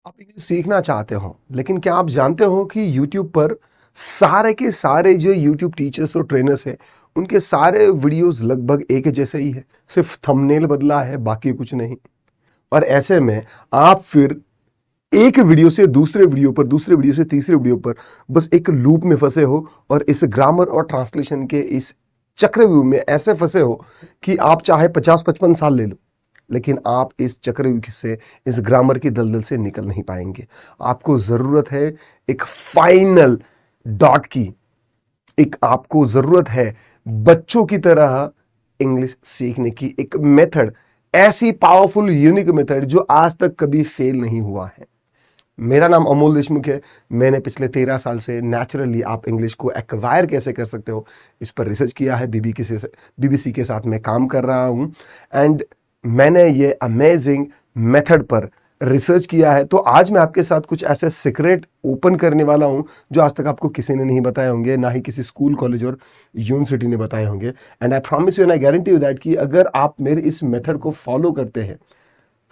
आप इंग्लिश सीखना चाहते हो, लेकिन क्या आप जानते हो कि YouTube पर सारे के सारे जो YouTube टीचर्स और ट्रेनर्स हैं, उनके सारे वीडियोस लगभग एक जैसे ही है, सिर्फ थंबनेल बदला है, बाकी कुछ नहीं। और ऐसे में आप फिर एक वीडियो से दूसरे वीडियो पर, दूसरे वीडियो से तीसरे वीडियो पर बस एक लूप में फंसे हो और इस ग्रामर और ट्रांसलेशन के इस चक्रव्यूह में ऐसे फंसे हो कि आप चाहे 50-55 साल ले लो, लेकिन आप इस चक्रव्यूह से, इस ग्रामर की दलदल से निकल नहीं पाएंगे। आपको जरूरत है एक फाइनल डॉट की, एक आपको जरूरत है बच्चों की तरह इंग्लिश सीखने की, एक मेथड, ऐसी पावरफुल यूनिक मेथड जो आज तक कभी फेल नहीं हुआ है। मेरा नाम अमोल देशमुख है। मैंने पिछले 13 साल से नेचुरली आप इंग्लिश को एक्वायर कैसे कर सकते हो इस पर रिसर्च किया है। बीबीसी के साथ मैं काम कर रहा हूं एंड मैंने ये अमेजिंग मेथड पर रिसर्च किया है। तो आज मैं आपके साथ कुछ ऐसे सीक्रेट ओपन करने वाला हूं जो आज तक आपको किसी ने नहीं बताए होंगे, ना ही किसी स्कूल, कॉलेज और यूनिवर्सिटी ने बताए होंगे। And I promise you and I guarantee you that कि अगर आप मेरे इस मेथड को फॉलो करते हैं,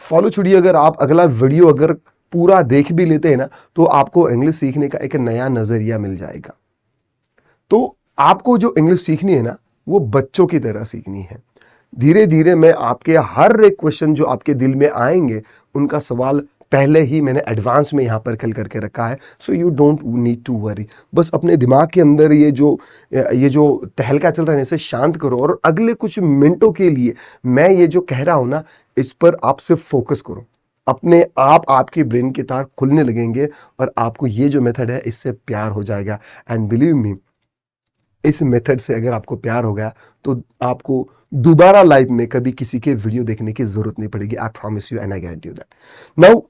फॉलो छोड़िए, अगर आप अगला वीडियो अगर पूरा देख भी लेते हैं ना, तो आपको इंग्लिश सीखने का एक नया नजरिया मिल जाएगा। तो आपको जो इंग्लिश सीखनी है ना, वो बच्चों की तरह सीखनी है। धीरे धीरे मैं आपके हर एक क्वेश्चन जो आपके दिल में आएंगे, उनका सवाल पहले ही मैंने एडवांस में यहां पर खल करके रखा है। So you don't need to worry. बस अपने दिमाग के अंदर ये जो तहलका चल रहा है, इसे शांत करो और अगले कुछ मिनटों के लिए मैं ये जो कह रहा हूं ना, इस पर आप सिर्फ फोकस करो। अपने आप आपके ब्रेन के तार खुलने लगेंगे और आपको ये जो मेथड है इससे प्यार हो जाएगा। एंड बिलीव मी, इस मेथड से अगर आपको प्यार हो गया तो आपको दोबारा लाइफ में कभी किसी के वीडियो देखने की जरूरत नहीं पड़ेगी। I promise you and I guarantee you that. Now,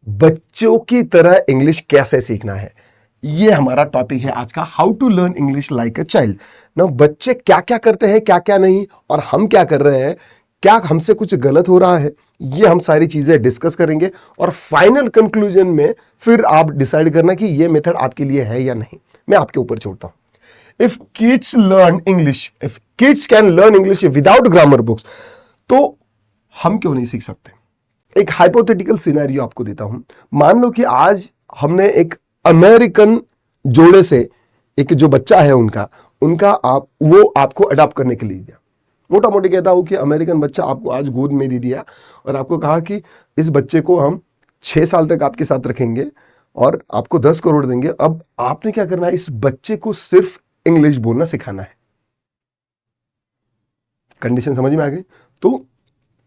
बच्चों की तरह इंग्लिश कैसे सीखना है, ये हमारा टॉपिक है आज का, how to learn English like a child. Now, बच्चे क्या क्या करते हैं, क्या क्या नहीं, और हम क्या कर रहे हैं, क्या हमसे कुछ गलत हो रहा है, ये हम सारी चीजें डिस्कस करेंगे और फाइनल कंक्लूजन में फिर आप डिसाइड करना कि ये मेथड आपके लिए है या नहीं। मैं आपके ऊपर छोड़ता हूं। If kids learn English, if kids can learn English without grammar books, तो हम क्यों नहीं सीख सकते? एक हाइपोथेटिकल सिनेरियो आपको देता हूं। मान लो कि आज हमने एक अमेरिकन जोड़े से एक जो बच्चा है उनका वो आपको अडॉप्ट करने के लिए दिया। मोटा मोटी कहता हूं कि अमेरिकन बच्चा आपको आज गोद में दे दिया और आपको कहा कि इस बच्चे को हम 6 साल तक आपके साथ रखेंगे और आपको 10 करोड़ देंगे। अब आपने क्या करना है, इस बच्चे को सिर्फ इंग्लिश बोलना सिखाना है। कंडीशन समझ में आ गई? तो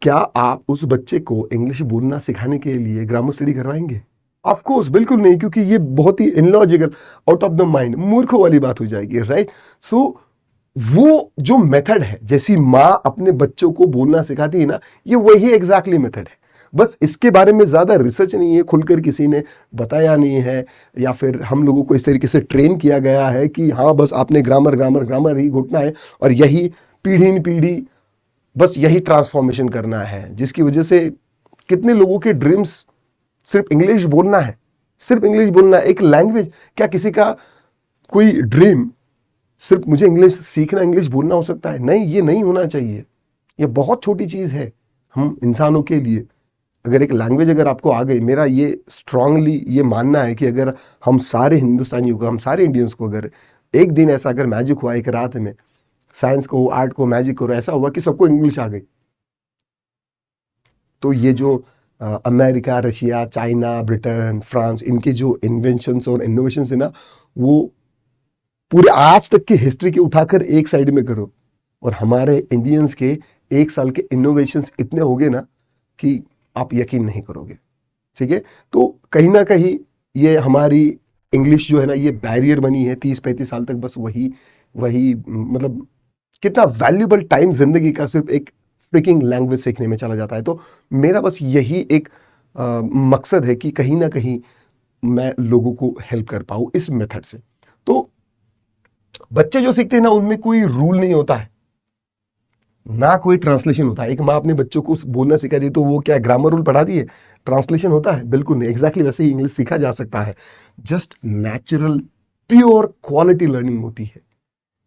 क्या आप उस बच्चे को इंग्लिश बोलना सिखाने के लिए ग्रामर स्टडी करवाएंगे? ऑफ कोर्स बिल्कुल नहीं, क्योंकि ये बहुत ही illogical, out of the mind, मूर्खों वाली बात हो जाएगी, राइट? सो वो जो मेथड है, जैसी माँ अपने बच्चों को बोलना सिखाती है ना, ये वही एग्जैक्टली मेथड है। बस इसके बारे में ज्यादा रिसर्च नहीं है, खुलकर किसी ने बताया नहीं है, या फिर हम लोगों को इस तरीके से ट्रेन किया गया है कि हाँ बस आपने ग्रामर ग्रामर ग्रामर ही घुटना है और यही पीढ़ी न पीढ़ी बस यही ट्रांसफॉर्मेशन करना है, जिसकी वजह से कितने लोगों के ड्रीम्स सिर्फ इंग्लिश बोलना है, सिर्फ इंग्लिश बोलना है, एक लैंग्वेज। क्या किसी का कोई ड्रीम सिर्फ मुझे इंग्लिश सीखना, इंग्लिश बोलना हो सकता है? नहीं, ये नहीं होना चाहिए। ये बहुत छोटी चीज है हम इंसानों के लिए। अगर एक लैंग्वेज अगर आपको आ गई, मेरा ये स्ट्रांगली ये मानना है कि अगर हम सारे हिंदुस्तानियों को, हम सारे इंडियंस को अगर एक दिन ऐसा अगर मैजिक हुआ, एक रात में साइंस को, आर्ट को, मैजिक को ऐसा हुआ कि सबको इंग्लिश आ गई, तो ये जो America, Russia, China, Britain, France, इनके जो इन्वेंशंस और इनोवेशंस है ना, वो पूरे आज तक की हिस्ट्री के उठाकर एक साइड में करो और हमारे इंडियंस के 1 साल के इनोवेशंस इतने हो गए ना कि आप यकीन नहीं करोगे। ठीक है? तो कहीं ना कहीं ये हमारी इंग्लिश जो है ना, ये बैरियर बनी है। 30-35 साल तक बस वही वही मतलब कितना वैल्यूबल टाइम जिंदगी का सिर्फ एक फ्रिकिंग लैंग्वेज सीखने में चला जाता है। तो मेरा बस यही एक मकसद है कि कहीं ना कहीं मैं लोगों को हेल्प कर पाऊं इस मेथड से। तो बच्चे जो सीखते हैं ना, उनमें कोई रूल नहीं होता है, ना कोई ट्रांसलेशन होता है। एक माँ अपने बच्चों को बोलना सिखा दी तो वो क्या ग्रामर रूल पढ़ा दिए, ट्रांसलेशन होता है? बिल्कुल नहीं। एग्जैक्टली वैसे ही इंग्लिश सीखा जा सकता है। Just natural pure quality learning होती है,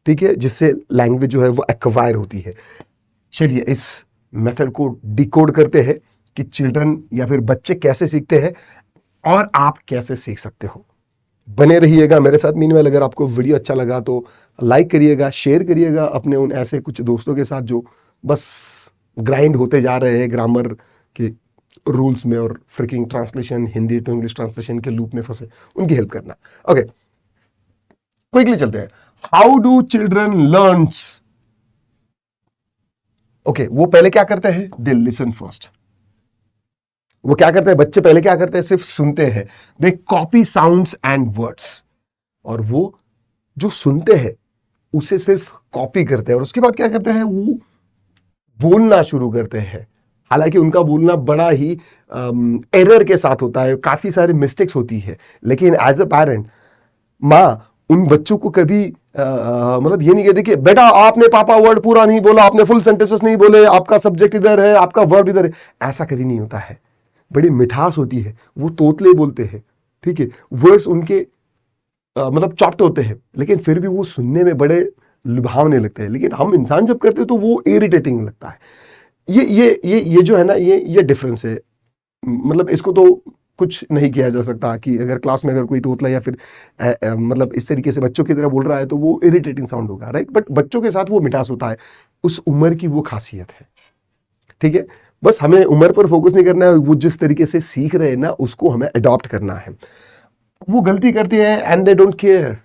ठीक है, जिससे लैंग्वेज जो है वो एक्वायर होती है। चलिए इस मेथड को डिकोड करते हैं कि चिल्ड्रन या फिर बच्चे कैसे सीखते हैं और आप कैसे सीख सकते हो। बने रहिएगा मेरे साथ। मीनवाइल अगर आपको वीडियो अच्छा लगा तो लाइक करिएगा, शेयर करिएगा अपने उन ऐसे कुछ दोस्तों के साथ जो बस ग्राइंड होते जा रहे हैं ग्रामर के रूल्स में और freaking translation, Hindi to English translation के लूप में फंसे, उनकी हेल्प करना। ओके, क्विकली चलते हैं। How do children learns. Okay, वो पहले क्या करते हैं, दे लिसन फर्स्ट। वो क्या करते हैं, बच्चे पहले क्या करते हैं, सिर्फ सुनते हैं। दे कॉपी साउंड्स एंड वर्ड्स, और वो जो सुनते हैं उसे सिर्फ कॉपी करते हैं और उसके बाद क्या करते हैं, वो बोलना शुरू करते हैं। हालांकि उनका बोलना बड़ा ही एरर के साथ होता है, काफी सारी मिस्टेक्स होती है, लेकिन एज अ पेरेंट माँ उन बच्चों को कभी मतलब ये नहीं कहती कि बेटा आपने पापा वर्ड पूरा नहीं बोला, आपने फुल सेंटेंसेस नहीं बोले, आपका सब्जेक्ट इधर है, आपका वर्ब इधर है। ऐसा कभी नहीं होता है। बड़ी मिठास होती है, वो तोतले बोलते हैं, ठीक है, वर्ड्स उनके मतलब चॉप्ट होते हैं, लेकिन फिर भी वो सुनने में बड़े लुभावने लगते हैं। लेकिन हम इंसान जब करते हैं तो वो इरिटेटिंग लगता है। ये जो है ना, ये डिफरेंस है। मतलब इसको तो कुछ नहीं किया जा सकता कि अगर क्लास में अगर कोई तोतला या फिर मतलब इस तरीके से बच्चों की तरह बोल रहा है तो वो इरिटेटिंग साउंड होगा, राइट। बट बच्चों के साथ वो मिठास होता है, उस उम्र की वो खासियत है, ठीक है। बस हमें उम्र पर फोकस नहीं करना है, वो जिस तरीके से सीख रहे हैं ना उसको हमें अडॉप्ट करना है। वो गलती करते हैं एंड दे डोंट केयर।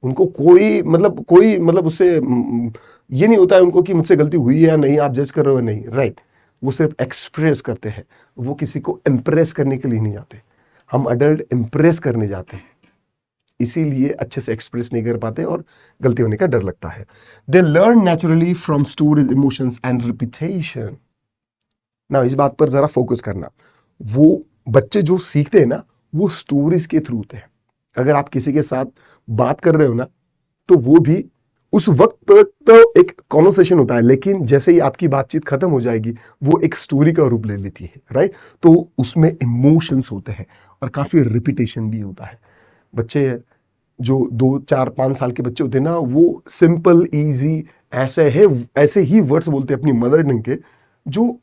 उनको कोई मतलब उससे ये नहीं होता है उनको कि मुझसे गलती हुई है या नहीं, आप जज कर रहे हो नहीं, राइट। वो सिर्फ एक्सप्रेस करते हैं, वो किसी को इंप्रेस करने के लिए नहीं जाते। हम अडल्ट इंप्रेस करने जाते हैं, इसीलिए अच्छे से एक्सप्रेस नहीं कर पाते और गलती होने का डर लगता है। They learn naturally from stories, emotions and repetition. ना इस बात पर जरा फोकस करना, वो बच्चे जो सीखते हैं ना वो स्टोरीज के थ्रू होते हैं। अगर आप किसी के साथ बात कर रहे हो ना तो वो भी उस वक्त तो एक कॉन्वर्सेशन होता है, लेकिन जैसे ही आपकी बातचीत खत्म हो जाएगी वो एक स्टोरी का रूप ले लेती है, राइट। तो उसमें इमोशंस होते हैं और काफी रिपीटेशन भी होता है। बच्चे जो 2 4 5 साल के बच्चे होते हैं ना वो सिंपल इजी ऐसे ही वर्ड्स बोलते हैं अपनी मदर टंग के, जो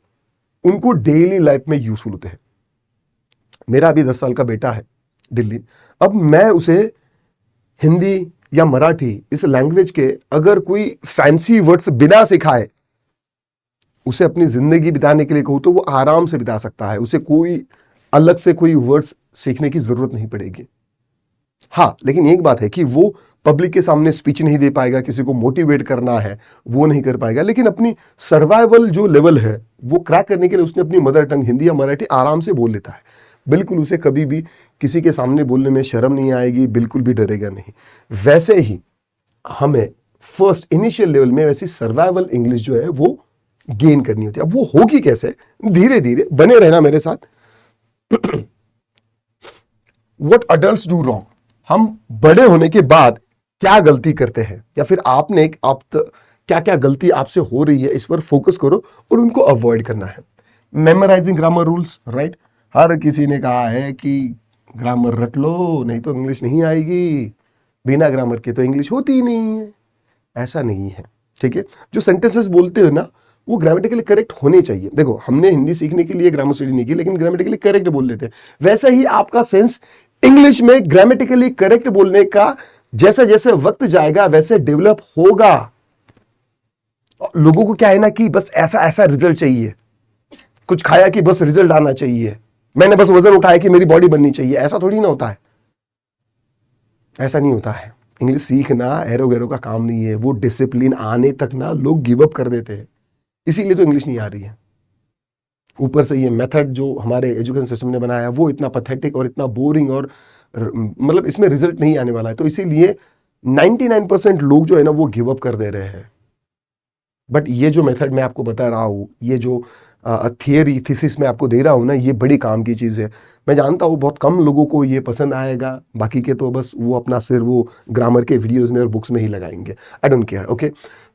उनको डेली लाइफ में यूजफुल होते हैं। मेरा अभी 10 साल का बेटा है दिल्ली, अब मैं उसे हिंदी या मराठी इस लैंग्वेज के अगर कोई फैंसी वर्ड्स बिना सिखाए उसे अपनी जिंदगी बिताने के लिए कहूं तो वो आराम से बिता सकता है। उसे कोई अलग से कोई वर्ड्स सीखने की जरूरत नहीं पड़ेगी। हाँ, लेकिन एक बात है कि वो पब्लिक के सामने स्पीच नहीं दे पाएगा, किसी को मोटिवेट करना है वो नहीं कर पाएगा, लेकिन अपनी सर्वाइवल जो लेवल है वो क्रैक करने के लिए उसने अपनी मदर टंग हिंदी या मराठी आराम से बोल लेता है। बिल्कुल उसे कभी भी किसी के सामने बोलने में शर्म नहीं आएगी, बिल्कुल भी डरेगा नहीं। वैसे ही हमें फर्स्ट इनिशियल लेवल में वैसी सर्वाइवल इंग्लिश जो है वो गेन करनी होती है। अब वो होगी कैसे, धीरे धीरे बने रहना मेरे साथ। व्हाट अडल्ट्स डू रॉन्ग, हम बड़े होने के बाद क्या गलती करते हैं या फिर क्या क्या गलती आपसे हो रही है इस पर फोकस करो और उनको अवॉइड करना है। Memorising grammar rules, right. हर किसी ने कहा है कि ग्रामर रट लो नहीं तो इंग्लिश नहीं आएगी, बिना ग्रामर के तो इंग्लिश होती ही नहीं है। ऐसा नहीं है, ठीक है। जो सेंटेंसेस बोलते हो ना वो ग्रामेटिकली करेक्ट होने चाहिए। देखो हमने हिंदी सीखने के लिए ग्रामर स्टडी नहीं की, लेकिन ग्रामेटिकली करेक्ट बोल लेते हैं। वैसे ही आपका सेंस इंग्लिश में ग्रामेटिकली करेक्ट बोलने का जैसे जैसे वक्त जाएगा वैसे डेवलप होगा। लोगों को क्या है ना कि बस ऐसा ऐसा रिजल्ट चाहिए, कुछ खाया कि बस रिजल्ट आना चाहिए, मैंने बस वजन उठाया कि मेरी बॉडी बननी चाहिए। ऐसा थोड़ी ना होता है, ऐसा नहीं होता है। इंग्लिश सीखना एरो गैरो का काम नहीं है, वो डिसिप्लिन आने तक ना लोग गिव अप कर देते हैं, इसीलिए तो इंग्लिश नहीं आ रही है। ऊपर से ये मेथड जो हमारे एजुकेशन सिस्टम ने बनाया वो इतना पैथेटिक और इतना बोरिंग और मतलब इसमें रिजल्ट नहीं आने वाला है, तो इसीलिए 99% लोग जो है ना वो गिव अप कर दे रहे हैं। बट ये जो मेथड मैं आपको बता रहा हूँ, ये जो थियरी थीसिस मैं आपको दे रहा हूँ ना, ये बड़ी काम की चीज़ है। मैं जानता हूँ बहुत कम लोगों को ये पसंद आएगा, बाकी के तो बस वो अपना सिर वो ग्रामर के वीडियोस में और बुक्स में ही लगाएंगे। I don't care, okay.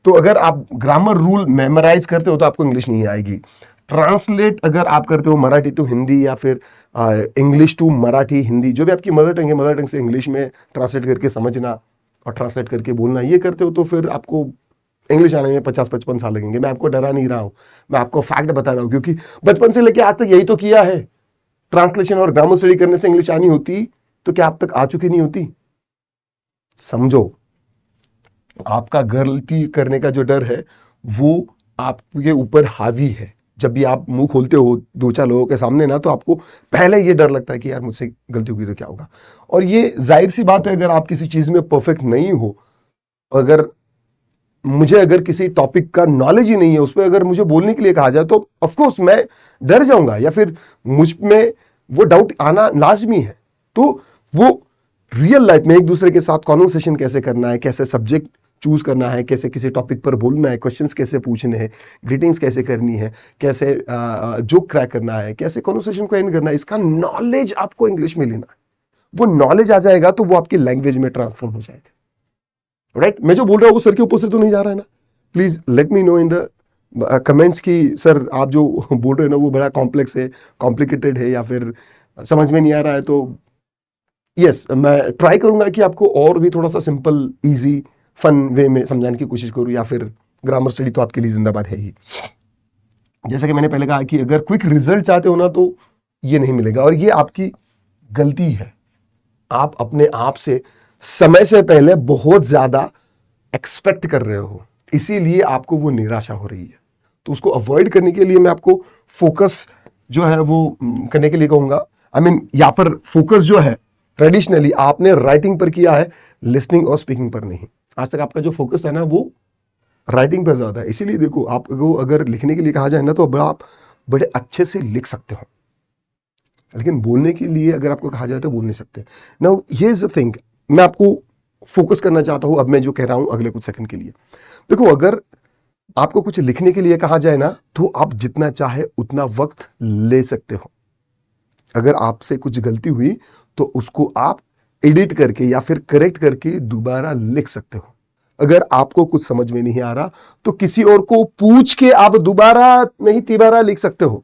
तो अगर आप ग्रामर रूल मेमोराइज करते हो तो आपको इंग्लिश नहीं आएगी। ट्रांसलेट अगर आप करते हो मराठी टू हिंदी या फिर इंग्लिश टू मराठी हिंदी, जो भी आपकी मदर टंग है मदर टंग से इंग्लिश में ट्रांसलेट करके समझना और ट्रांसलेट करके बोलना, ये करते हो तो फिर आपको इंग्लिश आने में 50-55 साल लगेंगे। मैं आपको डरा नहीं रहा हूं, मैं आपको फैक्ट बता रहा हूं, क्योंकि बचपन से लेके आज तक यही तो किया है। ट्रांसलेशन और ग्रामर स्टडी करने से इंग्लिश आनी होती तो क्या आप तक आ चुकी नहीं होती? समझो, आपका गलती करने का जो डर है वो आपके ऊपर हावी है। जब भी आप मुंह खोलते हो दो चार लोगों के सामने ना, तो आपको पहले ये डर लगता है कि यार मुझसे गलती होगी तो क्या होगा। और ये जाहिर सी बात है, अगर आप किसी चीज में परफेक्ट नहीं हो, अगर मुझे अगर किसी टॉपिक का नॉलेज ही नहीं है, उसमें अगर मुझे बोलने के लिए कहा जाए तो ऑफ कोर्स मैं डर जाऊंगा, या फिर मुझ में वो डाउट आना लाजमी है। तो वो रियल लाइफ में एक दूसरे के साथ कॉन्वर्सेशन कैसे करना है, कैसे सब्जेक्ट चूज करना है, कैसे किसी टॉपिक पर बोलना है, क्वेश्चंस कैसे पूछने हैं, ग्रीटिंग्स कैसे करनी है, कैसे जोक क्रैक करना है, कैसे कॉन्वर्सेशन को एंड करना है, इसका नॉलेज आपको इंग्लिश में लेना है। वो नॉलेज आ जाएगा तो वो आपकी लैंग्वेज में ट्रांसफॉर्म हो जाएगा। राइट, मैं जो बोल रहा हूं वो सर के ऊपर से तो नहीं जा रहा है ना? Please let me know in the comments की सर आप जो बोल रहे हो ना वो बड़ा कॉम्प्लेक्स है, कॉम्प्लिकेटेड है, या फिर समझ में नहीं आ रहा है। तो यस, मैं ट्राई करूंगा कि आपको और भी थोड़ा सा सिंपल, इजी, फन वे में समझाने की कोशिश करूं, या फिर ग्रामर स्टडी तो आपके लिए जिंदाबाद है ही। जैसा कि मैंने पहले कहा कि अगर क्विक रिजल्ट चाहते हो ना, तो ये नहीं मिलेगा, और ये आपकी गलती है। आप अपने आप से समय से पहले बहुत ज्यादा एक्सपेक्ट कर रहे हो, इसीलिए आपको वो निराशा हो रही है। तो उसको अवॉइड करने के लिए मैं आपको फोकस जो है वो करने के लिए कहूंगा। आई मीन यहाँ पर फोकस जो है ट्रेडिशनली आपने राइटिंग पर किया है, लिसनिंग और स्पीकिंग पर नहीं। आज तक आपका जो फोकस है ना वो राइटिंग पर ज्यादा है। इसीलिए देखो, आपको अगर लिखने के लिए कहा जाए ना, तो अब आप बड़े अच्छे से लिख सकते हो, लेकिन बोलने के लिए अगर आपको कहा जाए तो बोल नहीं सकते। Now here is the thing, मैं आपको फोकस करना चाहता हूं अब मैं जो कह रहा हूं अगले कुछ सेकंड के लिए। देखो, अगर आपको कुछ लिखने के लिए कहा जाए ना, तो आप जितना चाहे उतना वक्त ले सकते हो। अगर आपसे कुछ गलती हुई तो उसको आप एडिट करके या फिर करेक्ट करके दोबारा लिख सकते हो। अगर आपको कुछ समझ में नहीं आ रहा तो किसी और को पूछ के आप दोबारा नहीं तिबारा लिख सकते हो।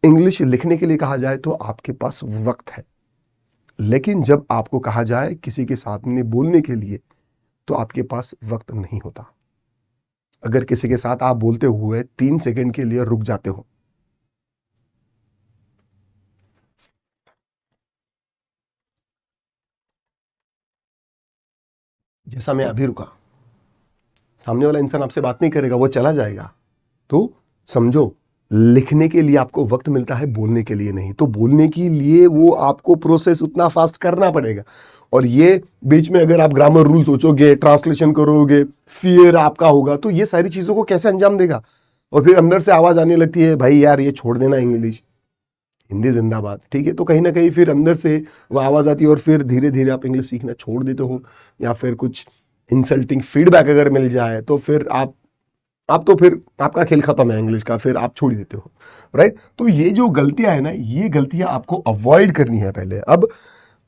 इंग्लिश लिखने के लिए कहा जाए तो आपके पास वक्त है, लेकिन जब आपको कहा जाए किसी के सामने बोलने के लिए तो आपके पास वक्त नहीं होता। अगर किसी के साथ आप बोलते हुए 3 सेकंड के लिए रुक जाते हो, जैसा मैं अभी रुका, सामने वाला इंसान आपसे बात नहीं करेगा, वो चला जाएगा, तो समझो लिखने के लिए आपको वक्त मिलता है, बोलने के लिए नहीं। तो बोलने के लिए वो आपको प्रोसेस उतना फास्ट करना पड़ेगा। और ये बीच में अगर आप ग्रामर रूल सोचोगे, ट्रांसलेशन करोगे, फियर आपका होगा, तो ये सारी चीजों को कैसे अंजाम देगा? और फिर अंदर से आवाज आने लगती है, भाई यार ये छोड़ देना इंग्लिश, हिंदी जिंदाबाद। ठीक है, तो कहीं ना कहीं फिर अंदर से वो आवाज आती है, और फिर धीरे धीरे आप इंग्लिश सीखना छोड़ देते हो, या फिर कुछ इंसल्टिंग फीडबैक अगर मिल जाए तो फिर आप तो फिर आपका खेल खत्म है इंग्लिश का, फिर आप छोड़ ही देते हो। राइट, तो ये जो गलतियां है ना, ये गलतियां आपको अवॉइड करनी है पहले। अब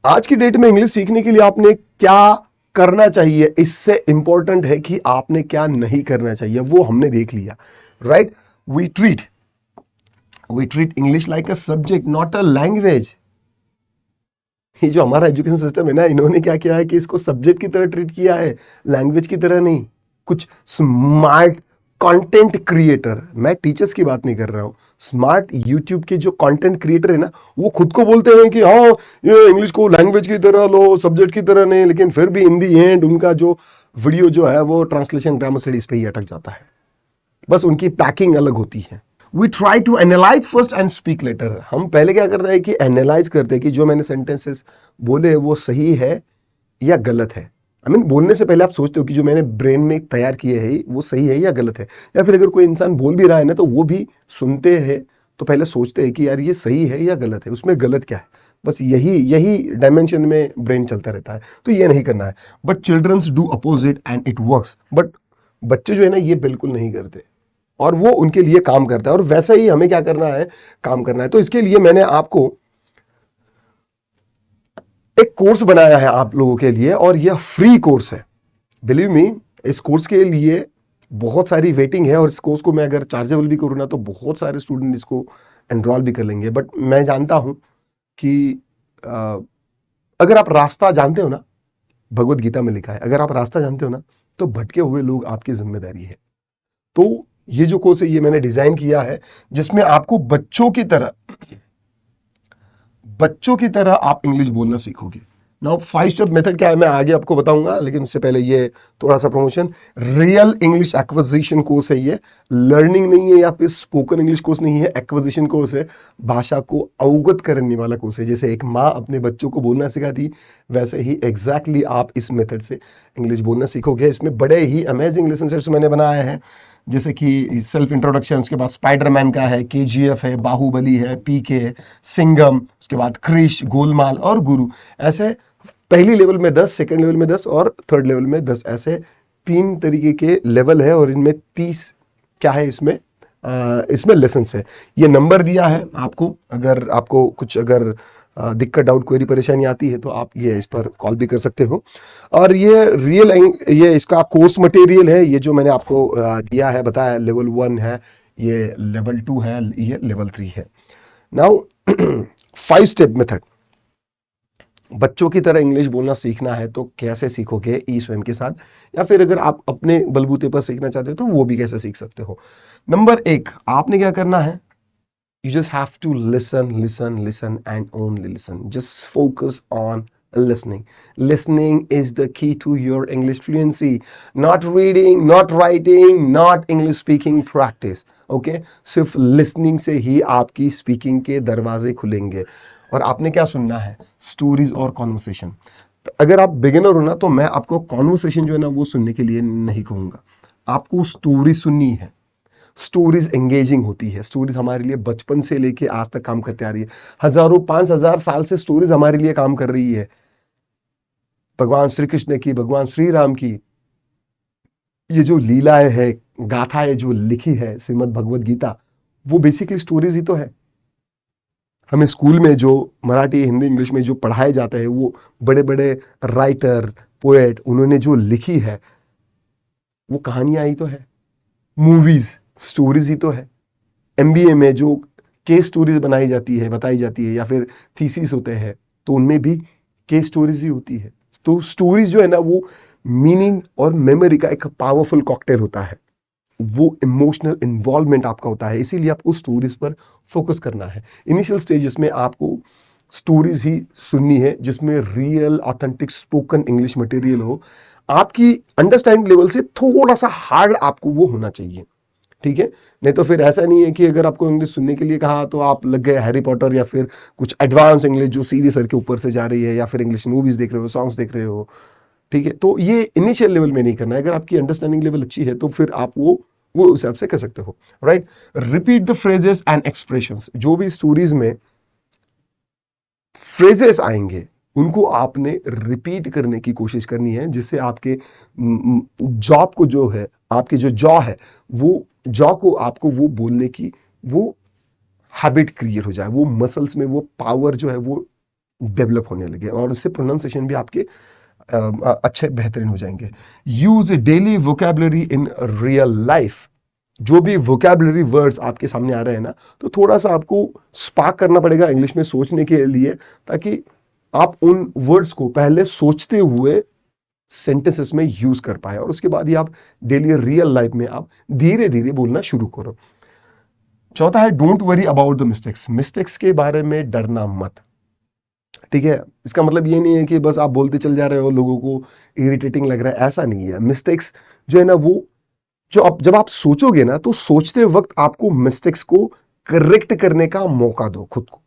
आज की डेट में इंग्लिश सीखने के लिए आपने क्या करना चाहिए, इससे इंपॉर्टेंट है कि आपने क्या नहीं करना चाहिए, वो हमने देख लिया। Right, we treat English like a subject, not a language. ये जो हमारा एजुकेशन सिस्टम है ना, इन्होंने क्या किया है कि इसको सब्जेक्ट की तरह ट्रीट किया है, लैंग्वेज की तरह नहीं। कुछ स्मार्ट कंटेंट क्रिएटर, मैं टीचर्स की बात नहीं कर रहा हूं, स्मार्ट यूट्यूब के जो कंटेंट क्रिएटर है ना, वो खुद को बोलते हैं कि हाँ ये इंग्लिश को लैंग्वेज की तरह लो, सब्जेक्ट की तरह नहीं, लेकिन फिर भी इन दी एंड उनका जो वीडियो जो है वो ट्रांसलेशन ग्रामर स्टडीज पे ही अटक जाता है। बस उनकी पैकिंग अलग होती है। We try to analyse first and speak later. हम पहले क्या करते हैं कि एनालाइज करते हैं कि जो मैंने सेंटेंसेस बोले वो सही है या गलत है। आई मीन बोलने से पहले आप सोचते हो कि जो मैंने ब्रेन में तैयार किए हैं वो सही है या गलत है। या फिर अगर कोई इंसान बोल भी रहा है ना, तो वो भी सुनते हैं तो पहले सोचते हैं कि यार ये सही है या गलत है, उसमें गलत क्या है। बस यही डायमेंशन में ब्रेन चलता रहता है। तो ये नहीं करना है। But childrens do opposite and it works. But बच्चे जो है ना, ये बिल्कुल नहीं करते, और वो उनके लिए काम करता है। और वैसा ही हमें क्या करना है, काम करना है। तो इसके लिए मैंने आपको एक कोर्स बनाया है आप लोगों के लिए, और यह फ्री कोर्स है। बिलीव मी, इस कोर्स के लिए बहुत सारी वेटिंग है, और इस कोर्स को मैं अगर चार्जेबल भी करूँ ना, तो बहुत सारे स्टूडेंट इसको एनरोल भी कर लेंगे। बट मैं जानता हूं कि अगर आप रास्ता जानते हो ना, भगवत गीता में लिखा है, अगर आप रास्ता जानते हो ना, तो भटके हुए लोग आपकी जिम्मेदारी है। तो ये जो कोर्स है ये मैंने डिजाइन किया है, जिसमें आपको बच्चों की तरह बच्चों की तरह आप इंग्लिश बोलना सीखोगे। नाउ 5 स्टेप मेथड क्या है मैं आगे आपको बताऊंगा, लेकिन उससे पहले ये थोड़ा सा promotion. Real English acquisition course है ये, लर्निंग नहीं है या फिर स्पोकन इंग्लिश कोर्स नहीं है, एक्विजिशन कोर्स है, भाषा को अवगत करने वाला कोर्स है। जैसे एक माँ अपने बच्चों को बोलना सिखाती, वैसे ही एग्जैक्टली आप इस मेथड से इंग्लिश बोलना सीखोगे। इसमें बड़े ही अमेजिंग लेसन सेट्स मैंने बनाए हैं, जैसे कि सेल्फ इंट्रोडक्शन, उसके बाद स्पाइडरमैन का है, केजीएफ है, बाहुबली है, पीके, सिंघम, उसके बाद क्रिश, गोलमाल और गुरु। ऐसे पहली लेवल में 10, सेकंड लेवल में 10 और थर्ड लेवल में 10, ऐसे 3 तरीके के लेवल है और इनमें 30 क्या है इसमें लेसन्स है। ये नंबर दिया है आपको, अगर आपको कुछ अगर दिक्कत, डाउट, क्वेरी, परेशानी आती है तो आप ये इस पर कॉल भी कर सकते हो। और ये इसका कोर्स मटेरियल है, ये जो मैंने आपको दिया है, बताया, लेवल 1 है, ये लेवल 2 है, ये लेवल 3 है। नाउ 5 स्टेप मेथड, बच्चों की तरह इंग्लिश बोलना सीखना है तो कैसे सीखोगे ई स्वयं के साथ, या फिर अगर आप अपने बलबूते पर सीखना चाहते हो तो वो भी कैसे सीख सकते हो। नंबर 1, आपने क्या करना है, you just have to listen and only listen. Just focus on listening. Listening is the key to your English fluency. Not reading, not writing, not English speaking practice. Okay? सिर्फ listening से ही आपकी speaking के दरवाजे खुलेंगे। और आपने क्या सुनना है, स्टोरीज और कॉन्वर्सेशन। अगर आप बिगिनर हो ना तो मैं आपको कॉन्वर्सेशन जो है ना वो सुनने के लिए नहीं कहूँगा, आपको स्टोरी सुननी है। स्टोरीज एंगेजिंग होती है, स्टोरीज हमारे लिए बचपन से लेके आज तक काम करते आ रही है, हजारों 5,000 साल से स्टोरीज हमारे लिए काम कर रही है। भगवान श्री कृष्ण की, भगवान श्री राम की ये जो लीलाएं है, गाथाएं जो लिखी है, श्रीमद् भगवत गीता, वो बेसिकली स्टोरीज ही तो है। हमें स्कूल में जो मराठी, हिंदी, इंग्लिश में जो पढ़ाए जाते हैं वो बड़े बड़े राइटर, पोएट, उन्होंने जो लिखी है वो कहानियां ही तो है। मूवीज स्टोरीज ही तो है। एमबीए में जो केस स्टोरीज बनाई जाती है, बताई जाती है, या फिर थीसिस होते हैं तो उनमें भी केस स्टोरीज ही होती है। तो स्टोरीज जो है ना वो मीनिंग और मेमोरी का एक पावरफुल कॉकटेल होता है, वो इमोशनल इन्वॉल्वमेंट आपका होता है, इसीलिए आपको स्टोरीज पर फोकस करना है। इनिशियल स्टेजेस में आपको स्टोरीज ही सुननी है जिसमें real authentic spoken English material हो। आपकी अंडरस्टैंडिंग लेवल से थोड़ा सा हार्ड आपको वो होना चाहिए, ठीक है। नहीं तो फिर ऐसा नहीं है कि अगर आपको इंग्लिश सुनने के लिए कहा तो आप लग गए हैरी पॉटर या फिर कुछ एडवांस इंग्लिश जो सीधे सर के ऊपर से जा रही है, या फिर इंग्लिश मूवीज देख रहे हो, सॉन्ग्स देख रहे हो, ठीक है। तो ये इनिशियल लेवल में नहीं करना है। अगर आपकी अंडरस्टैंडिंग लेवल अच्छी है तो फिर आप वो उस हिसाब से कर सकते हो, right. Repeat the phrases and expressions, जो भी स्टोरीज में फ्रेजेस आएंगे उनको आपने रिपीट करने की कोशिश करनी है, जिससे आपके जॉब को जो है, आपकी जो जॉ है, वो जॉ को आपको वो बोलने की वो हैबिट क्रिएट हो जाए, वो मसल्स में वो पावर जो है वो डेवलप होने लगे और उससे प्रोनाउंसिएशन भी आपके अच्छे बेहतरीन हो जाएंगे। Use daily vocabulary in real life, जो भी वोकैबुलरी वर्ड्स आपके सामने आ रहे हैं ना, तो थोड़ा सा आपको स्पार्क करना पड़ेगा इंग्लिश में सोचने के लिए, ताकि आप उन वर्ड्स को पहले सोचते हुए सेंटेंसेस में यूज कर पाए और उसके बाद ही आप डेली रियल लाइफ में आप धीरे धीरे बोलना शुरू करो। चौथा है don't worry about the mistakes, mistakes के बारे में डरना मत, ठीक है। इसका मतलब ये नहीं है कि बस आप बोलते चल जा रहे हो, लोगों को इरिटेटिंग लग रहा है, ऐसा नहीं है। मिस्टेक्स जो है ना वो जब आप सोचोगे ना तो सोचते वक्त आपको मिस्टेक्स को करेक्ट करने का मौका दो खुद को।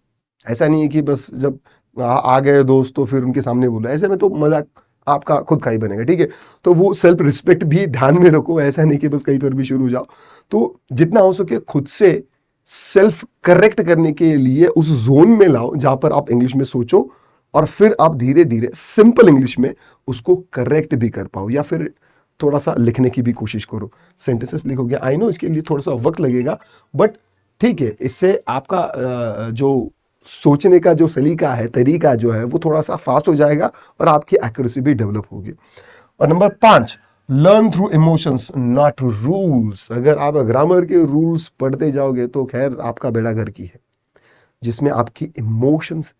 ऐसा नहीं है कि बस जब आ गए दोस्त तो फिर उनके सामने बोलो, ऐसे में तो मजाक आपका खुद का ही बनेगा, ठीक है। तो वो सेल्फ रिस्पेक्ट भी ध्यान में रखो, ऐसा नहीं कि बस कहीं पर भी शुरू हो जाओ। तो जितना हो सके खुद से सेल्फ करेक्ट करने के लिए उस जोन में लाओ जहां पर आप इंग्लिश में सोचो और फिर आप धीरे धीरे सिंपल इंग्लिश में उसको करेक्ट भी कर पाओ, या फिर थोड़ा सा लिखने की भी कोशिश करो। सेंटेंसेस लिखोगे, आई नो इसके लिए थोड़ा सा वक्त लगेगा, बट ठीक है, इससे आपका जो सोचने का जो सलीका है, तरीका जो है वो थोड़ा सा फास्ट हो जाएगा और आपकी एक्यूरेसी भी डेवलप होगी। और number 5, learn through emotions not rules. अगर आप ग्रामर के रूल्स पढ़ते जाओगे तो खैर आपका बेड़ा घर की है। जिसमें आपकी इमोशंस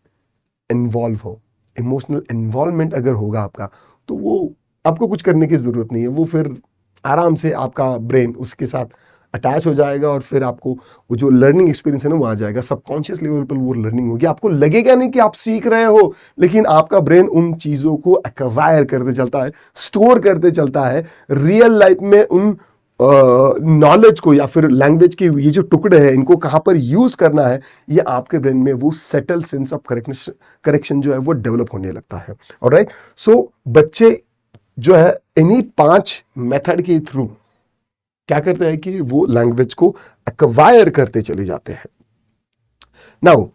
इन्वॉल्व हो, इमोशनल इन्वॉल्वमेंट अगर होगा आपका, तो वो आपको कुछ करने की जरूरत नहीं है, वो फिर आराम से आपका ब्रेन उसके साथ अटैच हो जाएगा और फिर आपको वो जो लर्निंग एक्सपीरियंस है ना वो आ जाएगा, सबकॉन्शियस लेवल पर वो लर्निंग होगी। आपको लगेगा नहीं कि आप सीख रहे हो, लेकिन आपका ब्रेन उन चीज़ों को एक्वायर करते चलता है, स्टोर करते चलता है। रियल लाइफ में उन नॉलेज को या फिर लैंग्वेज के ये जो टुकड़े हैं इनको कहाँ पर यूज करना है, ये आपके ब्रेन में वो सेटल सेंस ऑफ करेक्शन जो है वो डेवलप होने लगता है। ऑलराइट, सो बच्चे जो है इन्हीं 5 मेथड के थ्रू क्या करते हैं कि वो लैंग्वेज को एक्वायर करते चले जाते हैं। नाउ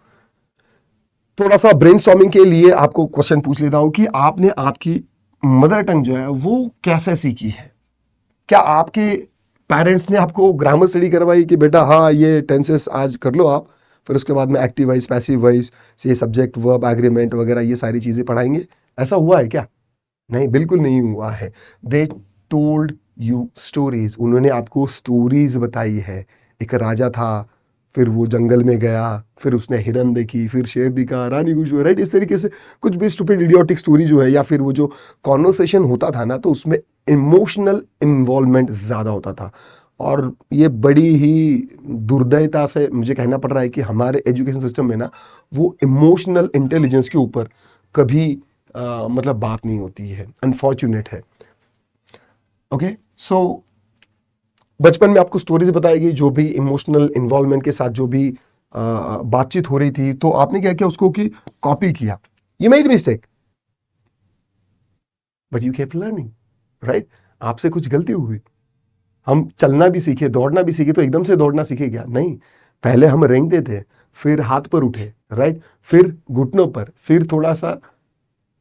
थोड़ा सा ब्रेनस्टॉर्मिंग के लिए आपको क्वेश्चन पूछ लेता हूं कि आपने आपकी मदर टंग जो है वो कैसे सीखी है? क्या आपके पेरेंट्स ने आपको ग्रामर स्टडी करवाई कि बेटा हाँ ये टेंसेस आज कर लो आप, फिर उसके बाद में एक्टिव वॉइस, पैसिव वॉइस, ये सब्जेक्ट, वर्ब, एग्रीमेंट वगैरह ये सारी चीजें पढ़ाएंगे? ऐसा हुआ है क्या? नहीं, बिल्कुल नहीं हुआ है। दे टोल्ड यू स्टोरीज, उन्होंने आपको स्टोरीज बताई है। एक राजा था, फिर वो जंगल में गया, फिर उसने हिरन देखी, फिर शेर दिखा, रानी खुश हुई, राइट? इस तरीके से कुछ भी स्टूपिड इडियोटिक स्टोरी जो है, या फिर वो जो कॉन्वर्सेशन होता था ना, तो उसमें इमोशनल इन्वॉल्वमेंट ज़्यादा होता था। और ये बड़ी ही दुर्दयता से मुझे कहना पड़ रहा है कि हमारे एजुकेशन सिस्टम में ना वो इमोशनल इंटेलिजेंस के ऊपर कभी मतलब बात नहीं होती है, अनफॉर्चुनेट है। ओके, सो बचपन में आपको स्टोरीज बताएगी जो भी इमोशनल इन्वॉल्वमेंट के साथ जो भी बातचीत हो रही थी, तो आपने क्या किया उसको कि कॉपी किया। You made mistake but you kept learning, right? आपसे कुछ गलती हुई, हम चलना भी सीखे, दौड़ना भी सीखे, तो एकदम से दौड़ना सीखे क्या? नहीं, पहले हम रेंगते थे, फिर हाथ पर उठे, राइट? फिर घुटनों पर, फिर थोड़ा सा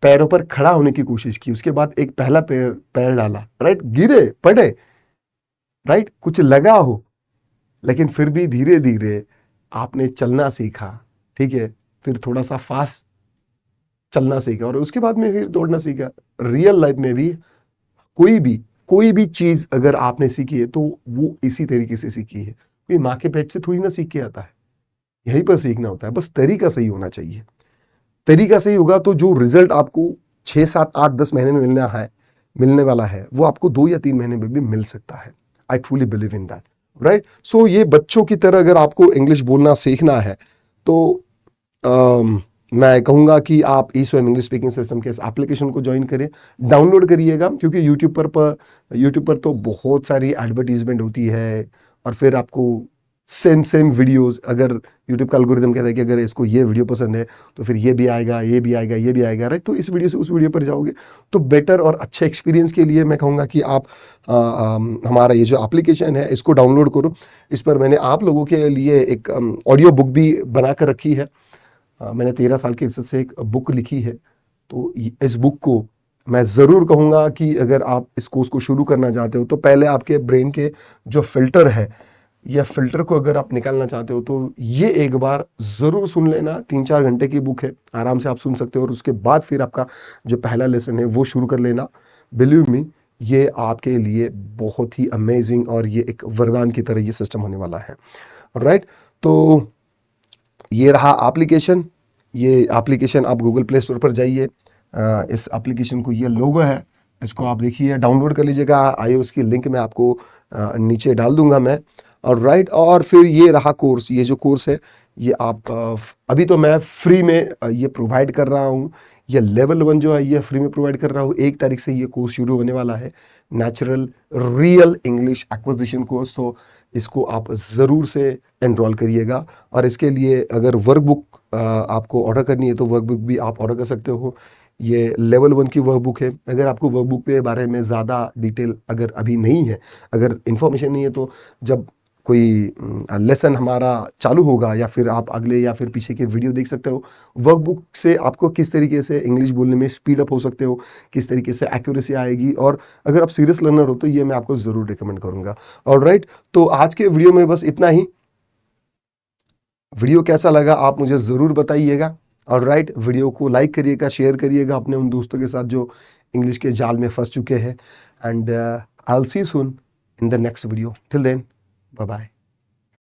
पैरों पर खड़ा होने की कोशिश की, उसके बाद एक पहला पैर पैर डाला, राइट? गिरे, पड़े, राइट? कुछ लगा हो, लेकिन फिर भी धीरे धीरे आपने चलना सीखा, ठीक है? फिर थोड़ा सा फास्ट चलना सीखा और उसके बाद में फिर दौड़ना सीखा। रियल लाइफ में भी कोई भी चीज अगर आपने सीखी है तो वो इसी तरीके से सीखी है। कोई माँ के पेट से थोड़ी ना सीख के आता है, यहीं पर सीखना होता है, बस तरीका सही होना चाहिए। तरीका सही होगा तो जो रिजल्ट आपको 6, 7, 8, 10 महीने में मिलने वाला है, वो आपको 2 या 3 महीने में भी मिल सकता है। I truly believe in that, right? So ये बच्चों की तरह अगर आपको इंग्लिश बोलना सीखना है तो मैं कहूँगा कि आप ईस्वम इंग्लिश स्पीकिंग सिस्टम के इस एप्लीकेशन को ज्वाइन करें, डाउनलोड करिएगा, क्योंकि यूट्यूब पर तो बहुत सारी एडवर्टीजमेंट होती है और फिर आपको सेम वीडियोस, अगर यूट्यूब का एल्गोरिथम कहता है कि अगर इसको ये वीडियो पसंद है तो फिर ये भी आएगा, ये भी आएगा, ये भी आएगा, राइट? तो इस वीडियो से उस वीडियो पर जाओगे तो बेटर और अच्छे एक्सपीरियंस के लिए मैं कहूँगा कि आप हमारा ये जो एप्लीकेशन है इसको डाउनलोड करो। इस पर मैंने आप लोगों के लिए एक ऑडियो बुक भी बना कर रखी है। मैंने 13 साल की इज्जत से एक बुक लिखी है, तो इस बुक को मैं ज़रूर कहूँगा कि अगर आप इस कोर्स को शुरू करना चाहते हो तो पहले आपके ब्रेन के जो फिल्टर है, या फिल्टर को अगर आप निकालना चाहते हो तो ये एक बार ज़रूर सुन लेना। 3-4 घंटे की बुक है, आराम से आप सुन सकते हो और उसके बाद फिर आपका जो पहला लेसन है वो शुरू कर लेना। बिलीव मी, ये आपके लिए बहुत ही अमेजिंग और ये एक वरदान की तरह ये सिस्टम होने वाला है, राइट? तो ये रहा एप्लीकेशन। ये एप्लीकेशन आप गूगल प्ले स्टोर पर जाइए, इस एप्लीकेशन को, ये लोगो है, इसको आप देखिए, डाउनलोड कर लीजिएगा। iOS की लिंक मैं आपको नीचे डाल दूंगा मैं, और राइट। और फिर ये रहा कोर्स, ये जो कोर्स है ये आप अभी तो मैं फ्री में ये प्रोवाइड कर रहा हूँ। ये लेवल 1 जो है ये फ्री में प्रोवाइड कर रहा हूँ। 1 तारीख से ये कोर्स शुरू होने वाला है, natural real English acquisition course. तो इसको आप ज़रूर से एनरोल करिएगा। और इसके लिए अगर वर्कबुक आपको ऑर्डर करनी है तो वर्कबुक भी आप ऑर्डर कर सकते हो। ये लेवल 1 की वर्कबुक है। अगर आपको वर्कबुक के बारे में ज़्यादा डिटेल अगर अभी नहीं है, अगर इन्फॉर्मेशन नहीं है, तो जब कोई लेसन हमारा चालू होगा या फिर आप अगले या फिर पीछे के वीडियो देख सकते हो। वर्कबुक से आपको किस तरीके से इंग्लिश बोलने में स्पीड अप हो सकते हो, किस तरीके से एक्यूरेसी आएगी, और अगर आप सीरियस लर्नर हो तो ये मैं आपको ज़रूर रिकमेंड करूँगा। ऑलराइट, तो आज के वीडियो में बस इतना ही। वीडियो कैसा लगा आप मुझे ज़रूर बताइएगा। ऑलराइट, वीडियो को लाइक करिएगा, शेयर करिएगा अपने उन दोस्तों के साथ जो इंग्लिश के जाल में फंस चुके हैं। And I will see you soon in the next video. Till then, bye bye.